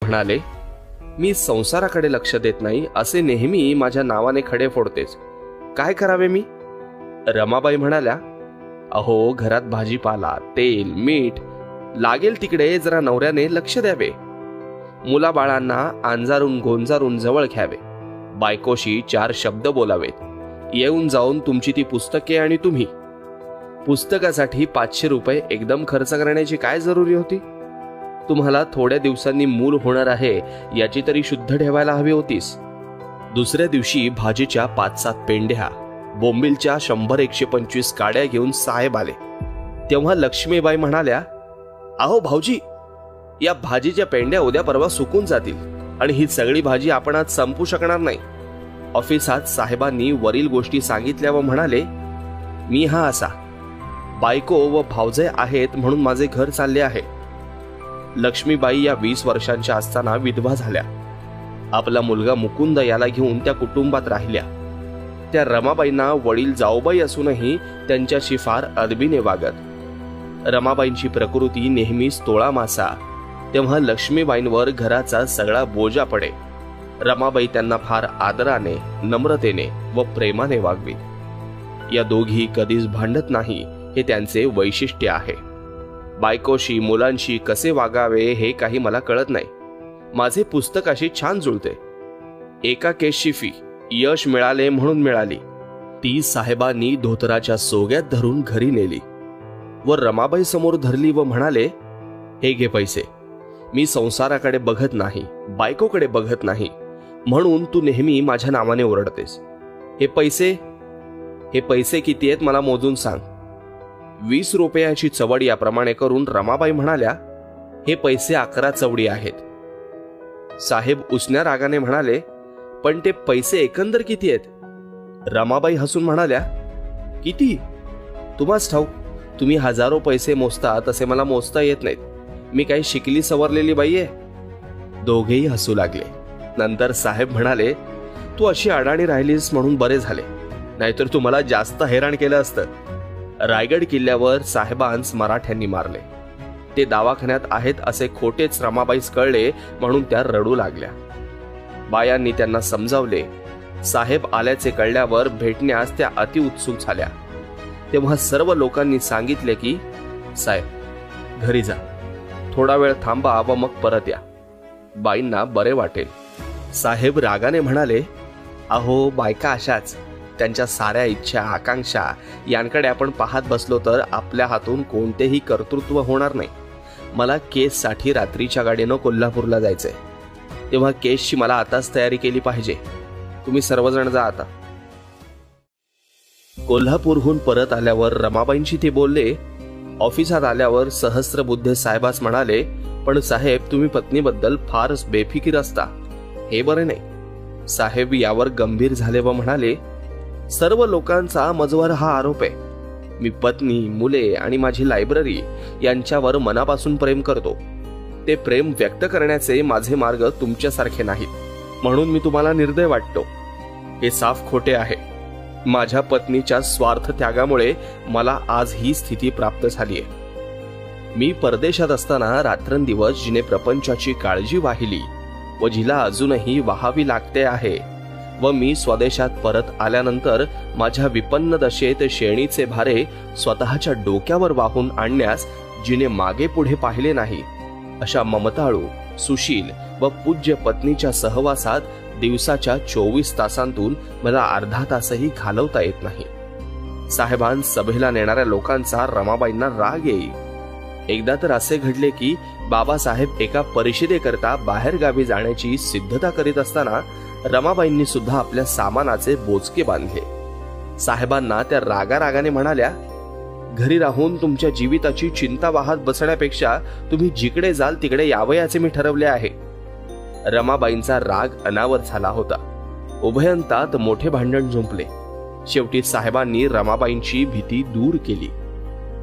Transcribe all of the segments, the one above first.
म्हणाले, मी संसाराकडे लक्ष देत नाही असे नेहमी माझ्या नावाने खडे फोडतेस, काय करावे मी? रमाबाई म्हणाल्या, अहो घरात भाजीपाला, तेल, मीठ लागेल तिकडे जरा नवऱ्याने लक्ष द्यावे. मुलाबाळांना अंजारून गोंजारून जवळ घ्यावे. बायकोशी 4 शब्द बोलावेत. येऊन जाऊन तुमची ती पुस्तके आणि तुम्ही. पुस्तकासाठी 500 रुपये एकदम खर्च करण्याची काय जरुरी होती? तुम्हाला थोड्या दिवसांनी मूल होणार आहे याची तरी शुद्ध ठेवायला हवी होतीस. दुसऱ्या दिवशी भाजीच्या 5-7 पेंड्या, बोंबिलच्या 100-125 काड्या घेऊन साहेब आले. तेव्हा लक्ष्मीबाई म्हणाल्या, अहो भाऊजी, या भाजीच्या पेंड्या उद्या परवा सुकून जातील आणि ही सगळी भाजी आपण आज संपू शकणार नाही. ऑफिसात साहेबांनी वरील गोष्टी सांगितल्या व म्हणाले, मी हा असा, बायको व भावजय आहेत म्हणून माझे घर चालले आहे. लक्ष्मीबाई या 20 वर्षांच्या असताना विधवा झाल्या. आपला मुलगा मुकुंद याला घेऊन त्या कुटुंबात राहिल्या. त्या रमाबाईंना वडील जाऊबाई असूनही त्यांच्याशी फार अदबीने वागत. रमाबाईंची प्रकृती नेहमीच तोळा मासा. तेव्हा लक्ष्मीबाईंवर घराचा सगळा बोजा पडे. रमाबाई त्यांना फार आदराने, नम्रतेने व प्रेमाने वागवी. या दोघी कधीच भांडत नाही हे त्यांचे वैशिष्ट्य आहे. बायकोशी, मुलांशी कसे वागावे हे काही मला कळत नाही. माझे पुस्तक अशी छान जुळते. एका केसची फी यश मिळाले म्हणून मिळाली. ती साहेबांनी धोतराच्या सोग्यात धरून घरी नेली व रमाबाई समोर धरली व म्हणाले, हे घे पैसे. मी संसाराकडे बघत नाही, बायकोकडे बघत नाही म्हणून तू नेहमी माझ्या नावाने ओरडतेस. हे पैसे किती आहेत मला मोजून सांग. 20 रुपयाची चवड याप्रमाणे करून रमाबाई म्हणाल्या, हे पैसे 11 चवडी आहेत. साहेब उसन्या रागाने म्हणाले, पण ते पैसे एकंदर किती आहेत? रमाबाई हसून म्हणाल्या, किती? तुम्हाच ठाऊक. तुम्ही हजारो पैसे मोजता तसे मला मोजता येत नाहीत. मी काही शिकली सवरलेली बाई आहे. दोघेही हसू लागले. नंतर साहेब म्हणाले, तू अशी अडाणी राहिलीस म्हणून बरे झाले, नाहीतर तू मला जास्त हैराण केलं असतं. रायगड किल्ल्यावर साहेबांस मराठ्यांनी मारले. ते दवाखान्यात आहेत असे खोटेच रमाबाईस कळले म्हणून त्या रडू लागल्या. बायांनी त्यांना समजावले. साहेब आल्याचे कळल्यावर भेटण्यास त्या अति उत्सुक झाल्या. तेव्हा सर्व लोकांनी सांगितले की, साहेब घरी जा, थोडा वेळ थांबा व मग परत या, बाईंना बरे वाटेल. साहेब रागाने म्हणाले, अहो बायका अशाच, त्यांच्या साऱ्या इच्छा, आकांक्षा यांकडे आपण पाहत बसलो तर आपल्या हातून कोणतेही कर्तृत्व होणार नाही. मला केससाठी रात्रीच्या गाडीनं कोल्हापूरला जायचंय. तेव्हा केसची मला आताच तयारी केली पाहिजे. तुम्ही सर्वजण जा आता. कोल्हापूरहून परत आल्यावर रमाबाईंशी ते बोलले. ऑफिसात आल्यावर सहस्त्रबुद्धे साहेबास म्हणाले, पण साहेब तुम्ही पत्नीबद्दल फारच बेफिकीर असता, हे बरे नाही. साहेब यावर गंभीर झाले व म्हणाले, सर्व लोकांचा मजवर हा आरोप आहे. मी पत्नी, मुले आणि माझी लायब्ररी यांच्यावर मनापासून प्रेम करतो. ते प्रेम व्यक्त करण्याचे माझे मार्ग तुमच्यासारखे नाहीत, म्हणून मी तुम्हाला निर्दय वाटतो. हे साफ खोटे आहे. माझ्या पत्नीच्या स्वार्थ त्यागामुळे मला आज ही स्थिती प्राप्त झालीय. मी परदेशात असताना रात्रंदिवस जिने प्रपंचाची काळजी वाहिली व जिला अजूनही वाहावी लागते आहे, व मी स्वदेशात परत आल्यानंतर माझ्या विपन्न दशेत शेणीचे भारे स्वतःच्या डोक्यावर वाहून आणण्यास जिने मागे पुढे पाहिले नाही, अशा ममताळू, सुशील व पूज्य पत्नीच्या सहवासात दिवसाच्या 24 तासांतून मला अर्धा तासही घालवता येत नाही. साहेबांस सभेला नेणाऱ्या लोकांचा रमाबाईंना राग येई. एकदा तर असे घडले की बाबासाहेब एका परिषदेकरता बाहेर गावी जाण्याची सिद्धता करीत असताना रमाबाईंनी सुद्धा आपल्या सामानाचे बोचके बांधले. साहेबांना त्या रागारागाने म्हणाल्या, घरी राहून तुमच्या जीविताची चिंता वाहत बसण्यापेक्षा तुम्ही जिकडे जाल तिकडे यावयाचे मी ठरवले आहे. रमाबाईंचा राग अनावर झाला होता. उभयंतात मोठे भांडण जुंपले. शेवटी साहेबांनी रमाबाईंची भीती दूर केली.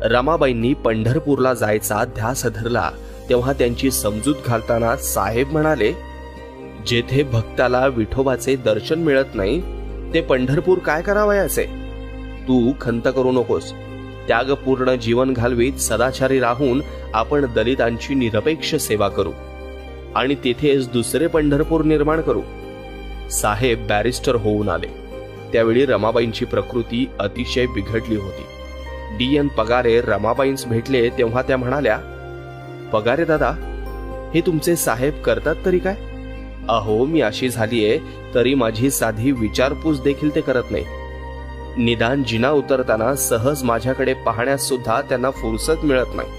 रमाबाईंनी पंढरपूरला जायचा ध्यास धरला तेव्हा त्यांची समजूत घालताना साहेब म्हणाले, जेथे भक्ताला विठोबाचे दर्शन मिळत नाही ते पंढरपूर काय करावयाचे? तू खंत करू नकोस. त्यागपूर्ण जीवन घालवीत सदाचारी राहून आपण दलितांची निरपेक्ष सेवा करू. आणि तिथेच दुसरे पंढरपूर निर्माण करू. साहेब बॅरिस्टर होऊन आले. त्यावेळी रमाबाईंची प्रकृती अतिशय बिघडली होती. डी.एन. पगारे रमाबाईंस भेटले तेव्हा त्या म्हणाल्या, पगारे दादा, हे तुमचे साहेब करतात तरी काय? अहो, मी अशी झालीये तरी माझी साधी विचारपूस देखील ते करत नाही. निदान जिना उतरताना सहज माझ्याकडे पाहण्यास सुद्धा त्यांना फुरसत मिळत नाही.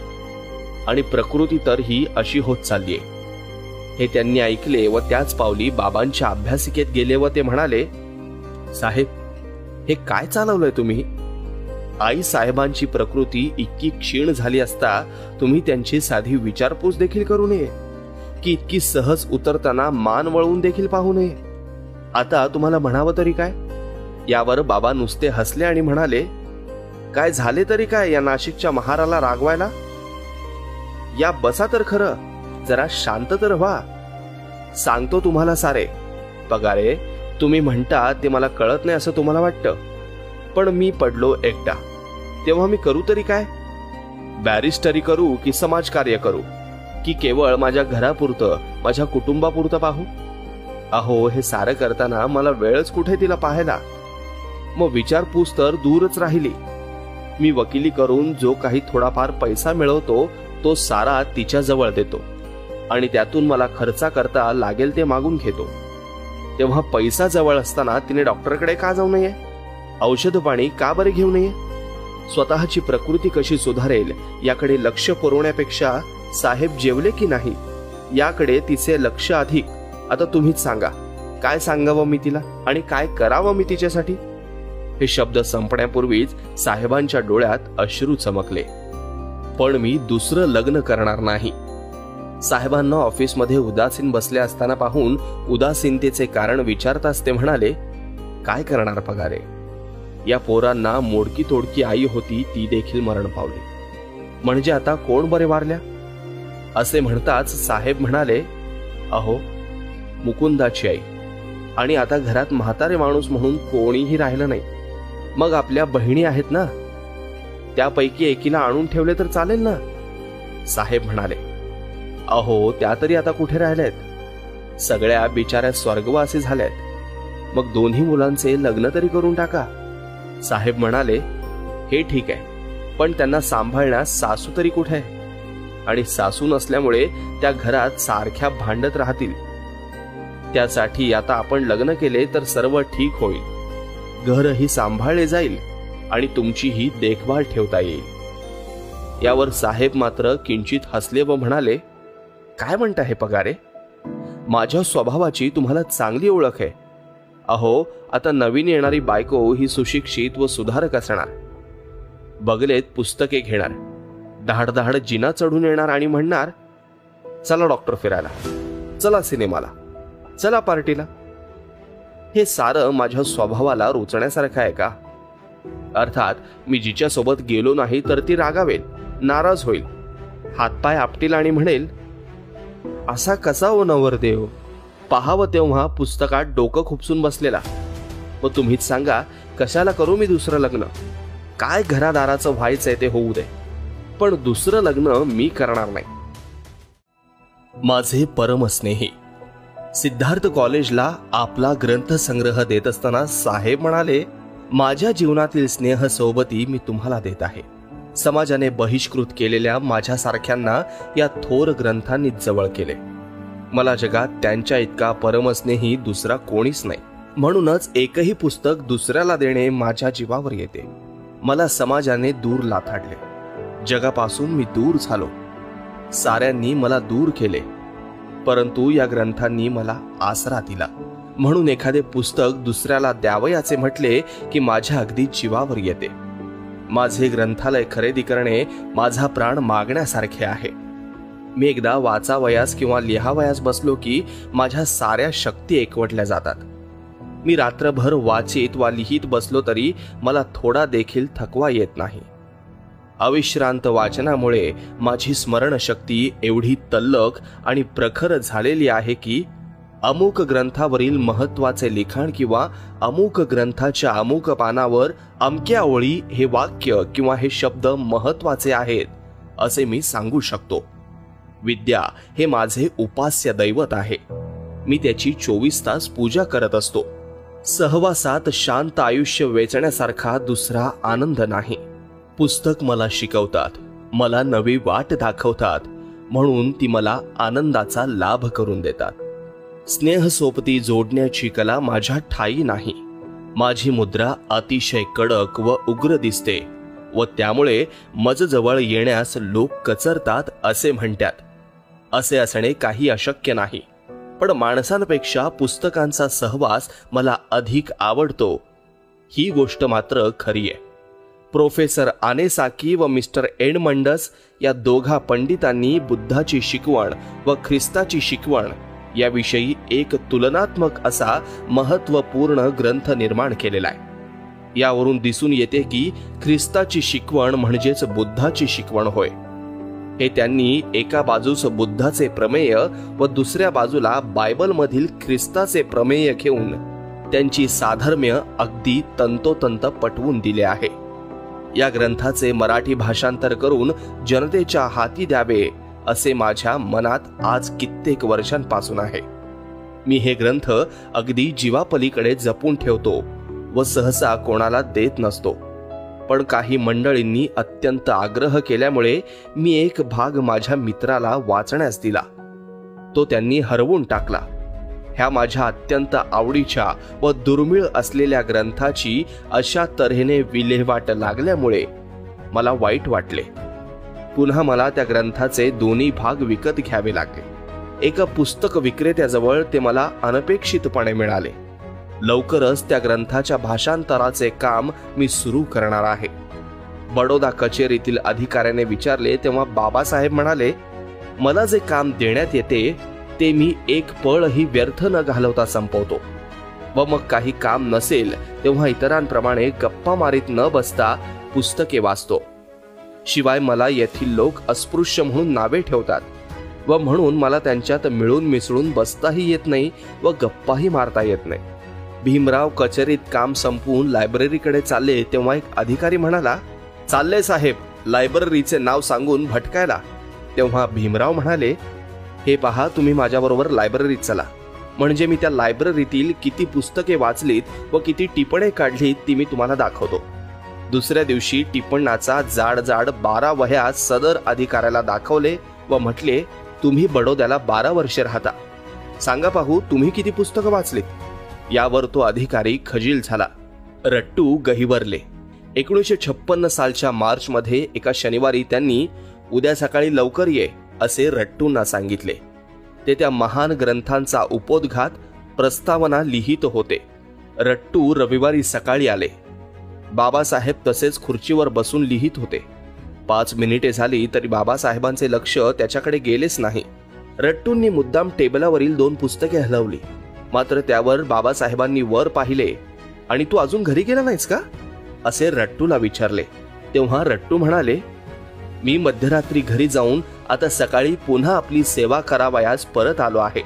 आणि प्रकृती तर ही अशी होत चाललीये. हे त्यांनी ऐकले व त्याच पावली बाबांच्या अभ्यासिकेत गेले व ते म्हणाले, साहेब, हे काय चालवलंय तुम्ही? आई साहेबांची प्रकृती इतकी क्षीण झाली असता तुम्ही त्यांची साधी विचारपूस देखील करू नये, की इतकी सहज उतरताना मान वळवून देखील पाहू नये. आता तुम्हाला म्हणावं तरी काय? यावर बाबा नुसते हसले आणि म्हणाले, काय झाले तरी काय या नाशिकच्या महाराला रागवायला? या बसा तर खरं, जरा शांत तर व्हा. सांगतो तुम्हाला सारे. पगारे, तुम्ही म्हणता ते मला कळत नाही असं तुम्हाला वाटतं, पण मी पडलो एकटा तेव्हा मी करू तरी काय? बॅरिस्टरी करू की समाजकार्य करू, की केवळ माझ्या घरापुरतं, माझ्या कुटुंबापुरतं पाहू? अहो, हे सारं करताना मला वेळच कुठे तिला पाहायला. मग विचारपूस तर दूरच राहिली. मी वकिली करून जो काही थोडाफार पैसा मिळवतो तो सारा तिच्या जवळ देतो आणि त्यातून मला खर्चा करता लागेल ते मागून घेतो. तेव्हा पैसा जवळ असताना तिने डॉक्टरकडे का जाऊ नये? औषध पाणी का बरे घेऊ नये? स्वतःची प्रकृती कशी सुधारेल याकडे लक्ष पुरवण्यापेक्षा साहेब जेवले की नाही याकडे तिचे लक्ष अधिक. आता तुम्हीच सांगा, काय सांगावं मी तिला आणि काय करावं मी तिच्यासाठी? हे शब्द संपण्यापूर्वीच साहेबांच्या डोळ्यात अश्रू चमकले. पण मी दुसरं लग्न करणार नाही. साहेबांना ऑफिसमध्ये उदासीन बसले असताना पाहून उदासीनतेचे कारण विचारताच ते म्हणाले, काय करणार पगारे? या पोरांना मोडकी तोडकी आई होती ती देखील मरण पावली, म्हणजे आता कोण बरे वारल्या? असे म्हणताच साहेब म्हणाले, अहो, मुकुंदाची आई, आणि आता घरात म्हातारे माणूस म्हणून कोणीही राहिलं नाही. मग आपल्या बहिणी आहेत ना, त्यापैकी एकीला आणून ठेवले तर चालेल ना? साहेब म्हणाले, अहो, त्या तरी आता कुठे राहिल्यात? सगळ्या बिचाऱ्या स्वर्गवासी झाल्यात. मग दोन्ही मुलांचे लग्न तरी करून टाका. साहेब म्हणाले, हे ठीक आहे, पण त्यांना सांभाळण्यास सासू तरी कुठे? आणि सासू नसल्यामुळे त्या घरात सारख्या भांडत राहतील. त्यासाठी आता आपण लग्न केले तर सर्व ठीक होईल. घरही सांभाळले जाईल आणि तुमचीही देखभाल ठेवता येईल. यावर साहेब मात्र किंचित हसले व म्हणाले, काय म्हणता हे पगारे? माझ्या स्वभावाची तुम्हाला चांगली ओळख आहे. अहो, आता नवीन येणारी बायको ही सुशिक्षित व सुधारक असणार. बगलेत पुस्तके घेणार, धाड जिना चढून येणार आणि म्हणणार, चला डॉक्टर फिरायला, चला सिनेमाला, चला पार्टीला. हे सारं माझ्या स्वभावाला रुचण्यासारखं आहे का? अर्थात मी जिच्या सोबत गेलो नाही तर ती रागावेल, नाराज होईल, हातपाय आपटील आणि म्हणेल, असा कसा हो नवरदेव, पाहावं तेव्हा पुस्तकात डोकं खुपसून बसलेला. मग तुम्हीच सांगा, कशाला करू मी दुसरं लग्न? काय घरादाराचं व्हायचंय ते होऊ दे, पण दुसरं लग्न मी करणार नाही. माझे परमस्नेही. सिद्धार्थ कॉलेजला आपला ग्रंथसंग्रह देत असताना साहेब म्हणाले, माझ्या जीवनातील स्नेह सोबती मी तुम्हाला देत आहे. समाजाने बहिष्कृत केलेल्या माझ्यासारख्यांना या थोर ग्रंथांनी जवळ केले. मला जगात त्यांच्या इतका परमस्नेही दुसरा कोणीच नाही. म्हणूनच एकही पुस्तक दुसऱ्याला देणे माझ्या जीवावर येते. मला समाजाने दूर लाथाडले, जगापासून मी दूर झालो, साऱ्यांनी मला दूर केले, परंतु या ग्रंथांनी मला आसरा दिला. म्हणून एखादे पुस्तक दुसऱ्याला द्यावयाचे म्हटले की माझ्या अगदी जीवावर येते. माझे ग्रंथालय खरेदी करणे माझा प्राण मागण्यासारखे आहे. मी एकदा वाचावयास किंवा लिहावयास बसलो की माझ्या साऱ्या शक्ती एकवटल्या जातात. मी रात्रभर वाचित वा लिहित बसलो तरी मला थोडा देखील थकवा येत नाही. अविश्रांत वाचनामुळे माझी स्मरणशक्ती एवढी तल्लख आणि प्रखर झालेली आहे की अमुक ग्रंथावरील महत्वाचे लिखाण किंवा अमुक ग्रंथाच्या अमुक पानावर अमक्या ओळी हे वाक्य किंवा हे शब्द महत्वाचे आहेत असे मी सांगू शकतो. विद्या हे माझे उपास्य दैवत आहे. मी त्याची 24 तास पूजा करत असतो. सहवासात शांत आयुष्य वेचण्यासारखा दुसरा आनंद नाही. पुस्तक मला शिकवतात, मला नवी वाट दाखवतात, म्हणून ती मला आनंदाचा लाभ करून देतात. स्नेहसोबती जोडण्याची कला माझ्या ठायी नाही. माझी मुद्रा अतिशय कडक व उग्र दिसते व त्यामुळे मजजवळ येण्यास लोक कचरतात असे म्हणतात. असे असणे काही अशक्य नाही, पण माणसांपेक्षा पुस्तकांचा सहवास मला अधिक आवडतो ही गोष्ट मात्र खरी आहे. प्रोफेसर आनेसाकी व मिस्टर एडमंडस या दोघा पंडितांनी बुद्धाची शिकवण व ख्रिस्ताची शिकवण याविषयी एक तुलनात्मक असा महत्त्वपूर्ण ग्रंथ निर्माण केलेला आहे. यावरून दिसून येते की ख्रिस्ताची शिकवण म्हणजेच बुद्धाची शिकवण होय. हे त्यांनी एका बाजूस बुद्धाचे प्रमेय व दुसऱ्या बाजूला बायबलमधील ख्रिस्ताचे प्रमेय घेऊन त्यांची साधर्म्य अगदी तंतोतंत पटवून दिले आहे. या ग्रंथाचे मराठी भाषांतर करून जनतेच्या हाती द्यावे असे माझ्या मनात आज कित्येक वर्षांपासून आहे. मी हे ग्रंथ अगदी जीवापलीकडे जपून ठेवतो व सहसा कोणाला देत नसतो. पण काही मंडळींनी अत्यंत आग्रह केल्यामुळे मी एक भाग माझ्या मित्राला वाचण्यास दिला. तो त्यांनी हरवून टाकला. ह्या माझ्या अत्यंत आवडीच्या व दुर्मिळ असलेल्या ग्रंथाची अशा तऱ्हेने विल्हेवाट लागल्यामुळे मला वाईट वाटले. पुन्हा मला त्या ग्रंथाचे दोन्ही भाग विकत घ्यावे लागले. एका पुस्तक विक्रेत्याजवळ ते मला अनपेक्षितपणे मिळाले. लवकरच त्या ग्रंथाच्या भाषांतराचे काम मी सुरू करणार आहे. बडोदा कचेरीतील अधिकाऱ्याने विचारले तेव्हा बाबासाहेब म्हणाले, मला जे काम देण्यात येते ते मी एक पळही व्यर्थ न घालवता संपवतो व मग काही काम नसेल तेव्हा इतरांप्रमाणे गप्पा मारीत न बसता पुस्तके वाचतो. शिवाय मला येथील लोक अस्पृश्य म्हणून नावे ठेवतात व म्हणून मला त्यांच्यात मिळून मिसळून बसताही येत नाही व गप्पाही मारता येत नाही. भीमराव कचेरीत काम संपवून लायब्ररीकडे चालले तेव्हा एक अधिकारी म्हणाला, चालले साहेब लायब्ररीचे नाव सांगून भटकायला. तेव्हा भीमराव म्हणाले, हे पहा तुम्ही माझ्याबरोबर लायब्ररीत चला, म्हणजे मी त्या लायब्ररीतील किती पुस्तके वाचलीत व किती टिपणे काढलीत ती मी तुम्हाला दाखवतो. दुसऱ्या दिवशी टिपणाचा जाड जाड 12 वह्या सदर अधिकाऱ्याला दाखवले व म्हटले, तुम्ही बडोद्याला 12 वर्षे राहता, सांगा पाहू तुम्ही किती पुस्तकं वाचलीत. यावर तो अधिकारी खजील झाला. रट्टू गहिवरले. 1956 सालच्या मार्चमध्ये एका शनिवारी त्यांनी उद्या सकाळी लवकर ये असे रट्टूंना सांगितले. ते त्या महान ग्रंथांचा उपोद्घात प्रस्तावना लिहित होते. रट्टू रविवारी सकाळी आले. बाबासाहेब तसेच खुर्चीवर बसून लिहित होते. 5 मिनिटे झाली तरी बाबासाहेबांचे लक्ष त्याच्याकडे गेलेच नाही. रट्टूंनी मुद्दाम टेबलावरील 2 पुस्तके हलवली. मात्र त्यावर बाबासाहेबांनी वर पाहिले आणि तू अजून घरी गेला नाहीस का असे रट्टूला विचारले. तेव्हा रट्टू म्हणाले, मी मध्यरात्री घरी जाऊन आता सकाळी पुन्हा आपली सेवा करावयास परत आलो आहे.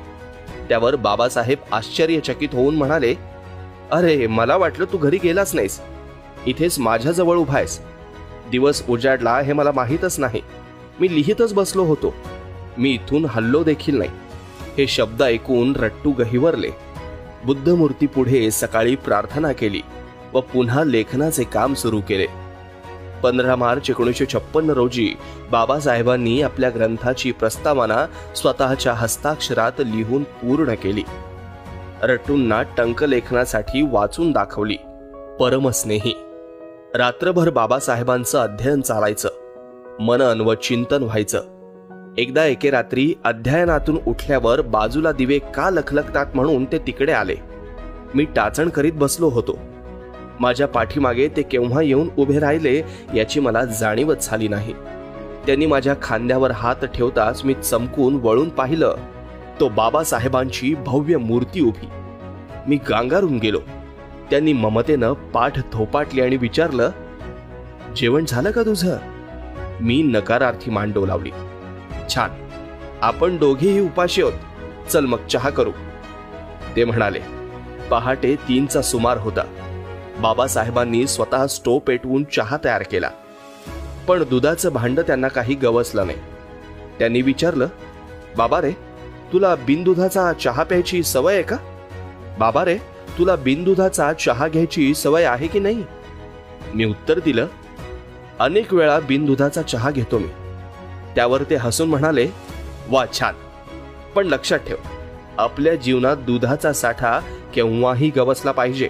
त्यावर बाबासाहेब आश्चर्यचकित होऊन म्हणाले, अरे मला वाटलं तू घरी गेलाच नाहीस, इथेच माझ्याजवळ उभा आहेस. दिवस उजाडला हे मला माहीतच नाही. मी लिहितच बसलो होतो. मी इथून हल्लो देखील नाही. हे शब्द ऐकून रट्टू गहिवरले. बुद्धमूर्ती पुढे सकाळी प्रार्थना केली व पुन्हा लेखनाचे काम सुरू केले. 15 मार्च 1956 रोजी बाबासाहेबांनी आपल्या ग्रंथाची प्रस्तावना स्वतःच्या हस्ताक्षरात लिहून पूर्ण केली. रट्टूंना टंकलेखनासाठी वाचून दाखवली. परमस्नेही. रात्रभर बाबासाहेबांचं अध्ययन चालायचं. मनन व चिंतन व्हायचं. एकदा एके रात्री अध्ययनातून उठल्यावर बाजूला दिवे का लखलखतात म्हणून ते तिकडे आले. मी टाचण करीत बसलो होतो. माझ्या पाठीमागे ते केव्हा येऊन उभे राहिले याची मला जाणीवच झाली नाही. त्यांनी माझ्या खांद्यावर हात ठेवताच मी चमकून वळून पाहिलं. तो बाबासाहेबांची भव्य मूर्ती उभी. मी गांगारून गेलो. त्यांनी ममतेनं पाठ थोपाटली आणि विचारलं, जेवण झालं का तुझं? मी नकारार्थी मान डोलावली. छान, आपण दोघेही उपाशी आहोत, चल मग चहा करू. ते म्हणाले. पहाटे 3चा सुमार होता. बाबासाहेबांनी स्वतः स्टोव पेटवून चहा तयार केला. पण दुधाचं भांड त्यांना काही गवसलं नाही. त्यांनी विचारलं, बाबा रे, तुला बिनदुधाचा चहा प्यायची सवय आहे का? बाबा रे, तुला बिनदुधाचा चहा घ्यायची सवय आहे की नाही? मी उत्तर दिलं, अनेक वेळा बिनदुधाचा चहा घेतो मी. त्यावर ते हसून म्हणाले, वा छान, पण लक्षात ठेव, आपल्या जीवनात दुधाचा साठा केव्हाही गवसला पाहिजे.